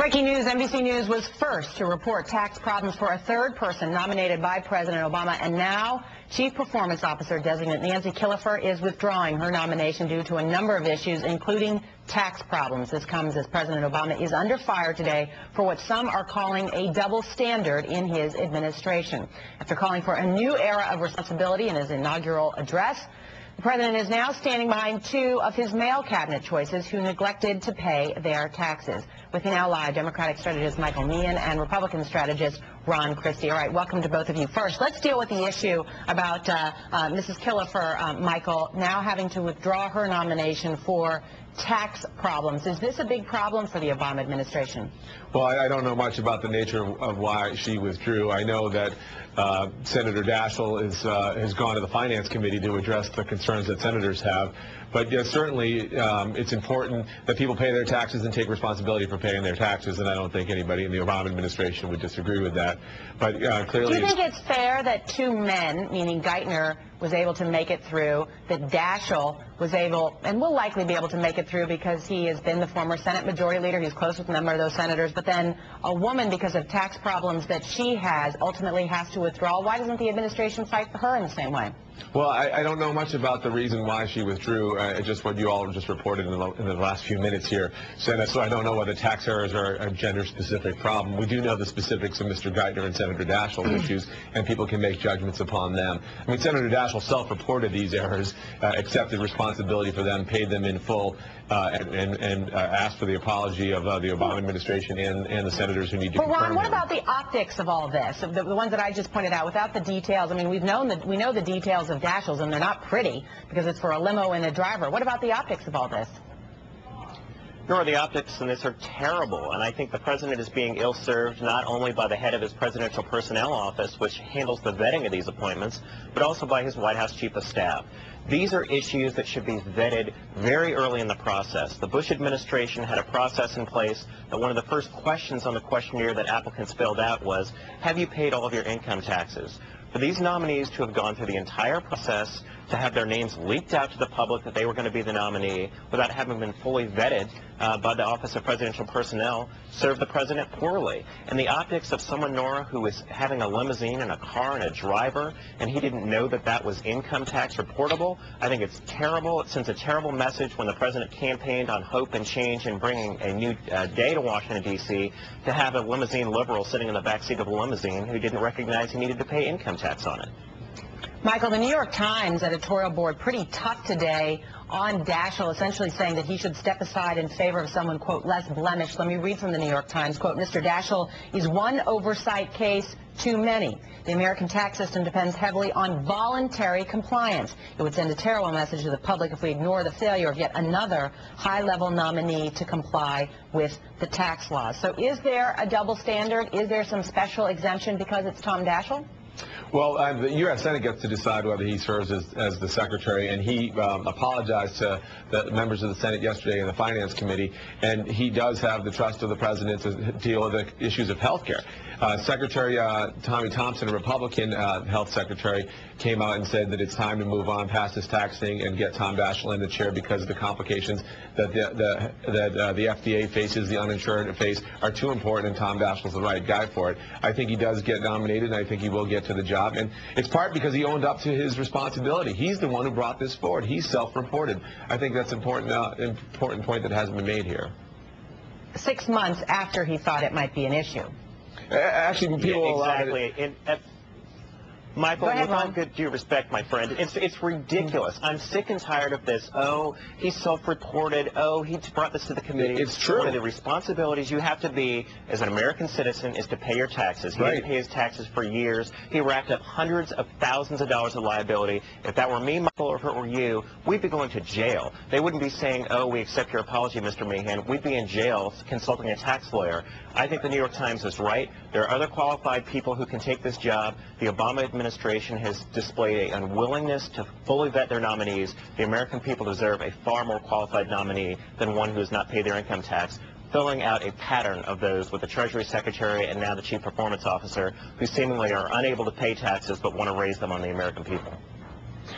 Breaking news, NBC News was first to report tax problems for a third person nominated by President Obama, and now Chief Performance Officer designate Nancy Killefer is withdrawing her nomination due to a number of issues, including tax problems. This comes as President Obama is under fire today for what some are calling a double standard in his administration. After calling for a new era of responsibility in his inaugural address, the president is now standing behind two of his male cabinet choices who neglected to pay their taxes. With me now live, Democratic strategist Michael Meehan and Republican strategist Ron Christie. All right, welcome to both of you. First, let's deal with the issue about Mrs. Killefer, Michael, now having to withdraw her nomination for tax problems. Is this a big problem for the Obama administration? Well, I don't know much about the nature of why she withdrew. I know that Senator Daschle has gone to the Finance Committee to address the concerns that senators have. But yes, certainly it's important that people pay their taxes and take responsibility for paying their taxes, and I don't think anybody in the Obama administration would disagree with that. But clearly... Do you think it's fair that two men, meaning Geithner, was able to make it through, that Daschle was able, and will likely be able to make it through because he has been the former Senate Majority Leader, he's close with a number of those senators, but then a woman, because of tax problems that she has, ultimately has to withdraw? Why doesn't the administration fight for her in the same way? Well, I don't know much about the reason why she withdrew, just what you all just reported in the last few minutes here, Senator, so I don't know whether tax errors are a gender-specific problem. We do know the specifics of Mr. Geithner and Senator Daschle's issues, and people can make judgments upon them. I mean, Senator Daschle self-reported these errors, accepted responsibility for them, paid them in full, and asked for the apology of the Obama administration and the senators who need to confirm But Ron, what him. about the optics of all this, the ones that I just pointed out, without the details? I mean, we know the details of Daschle's, and they're not pretty because it's for a limo and a driver. What about the optics of all this? Nor the optics in this are terrible, and I think the president is being ill-served not only by the head of his presidential personnel office, which handles the vetting of these appointments, but also by his White House chief of staff. These are issues that should be vetted very early in the process. The Bush administration had a process in place that one of the first questions on the questionnaire that applicants filled out was, have you paid all of your income taxes? For these nominees to have gone through the entire process, to have their names leaked out to the public that they were going to be the nominee without having been fully vetted by the Office of Presidential Personnel, served the president poorly. And the optics of someone, Nora, who was having a limousine and a car and a driver, and he didn't know that that was income tax reportable, I think it's terrible. It sends a terrible message when the president campaigned on hope and change and bringing a new day to Washington, D.C., to have a limousine liberal sitting in the backseat of a limousine who didn't recognize he needed to pay income tax on it. Michael, the New York Times editorial board pretty tough today on Daschle, essentially saying that he should step aside in favor of someone, quote, less blemished. Let me read from the New York Times, quote, Mr. Daschle is one oversight case too many. The American tax system depends heavily on voluntary compliance. It would send a terrible message to the public if we ignore the failure of yet another high-level nominee to comply with the tax laws. So is there a double standard? Is there some special exemption because it's Tom Daschle? Well, the U.S. Senate gets to decide whether he serves as the secretary, and he apologized to the members of the Senate yesterday in the Finance Committee, and he does have the trust of the president to deal with the issues of health care. Secretary Tommy Thompson, a Republican health secretary, came out and said that it's time to move on past this tax thing and get Tom Daschle in the chair because of the complications that the FDA faces, the uninsured face, are too important, and Tom Daschle's the right guy for it. I think he does get nominated, and I think he will get to the job. And it's part because he owned up to his responsibility. He's the one who brought this forward. He's self-reported. I think that's an important point that hasn't been made here. 6 months after he thought it might be an issue. Actually, people exactly. Michael, ahead, with all good due respect, my friend, it's ridiculous. I'm sick and tired of this. Oh, he self-reported. Oh, he brought this to the committee. It's true. One of the responsibilities you have to be as an American citizen is to pay your taxes. He didn't pay his taxes for years. He racked up hundreds of thousands of dollars of liability. If that were me, Michael, or if it were you, we'd be going to jail. They wouldn't be saying, oh, we accept your apology, Mr. Meehan. We'd be in jail consulting a tax lawyer. I think the New York Times is right. There are other qualified people who can take this job. The Obama administration has displayed an unwillingness to fully vet their nominees. The American people deserve a far more qualified nominee than one who has not paid their income tax, filling out a pattern of those with the Treasury Secretary and now the Chief Performance Officer, who seemingly are unable to pay taxes but want to raise them on the American people.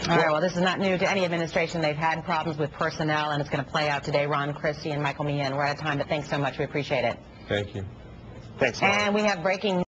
All right, well, this is not new to any administration. They've had problems with personnel, and it's going to play out today. Ron Christie and Michael Meehan, we're out of time, but thanks so much. We appreciate it. Thank you. Thanks, Mark. And we have breaking